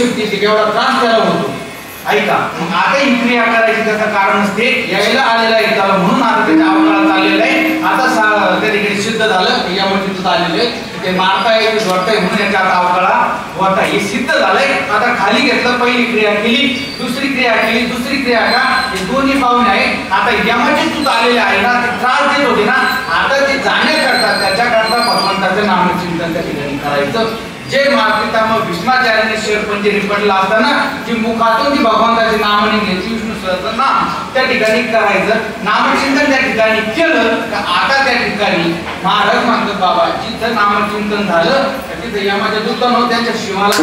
शक्ती येते, केवढा त्रास त्याला होतो. ऐका, मग आता ही क्रिया करायची त्याचं कारण असते, यायला आलेला आहे त्याला, म्हणून आता त्याच्या अवकाळात चाललेलं आहे. आता त्या ठिकाणी सिद्ध झालं, यामध्ये तिथं आलेलं आहे ते मारताय जोडताय म्हणून याच्या आता अवकाळा होता, हे सिद्ध झालंय. आता खाली घेतलं, पहिली क्रिया केली, दुसरी क्रिया केली, दुसरी क्रिया का, हे दोन्ही पाहुणे आहे. आता यमाचे दूत आलेले आहे ना, ते त्रास देत होते ना, आता ते जाण्याकरता त्याच्याकरता भगवंताचं नामचिंतन त्या ठिकाणी करायचं. जे मार्पिता मग भीष्माचार्याने शेरपंजरी पडला असताना जी मुखातून ती भगवंताची नामाने घ्यायची विष्णू सहस्रनाम त्या ठिकाणी करायचं. नामचिंतन त्या ठिकाणी केलं तर आता त्या ठिकाणी महाराज म्हणतात बाबा जिथं नामचिंतन झालं तिथे यमाच्या दूतांना त्यांच्या शिवाला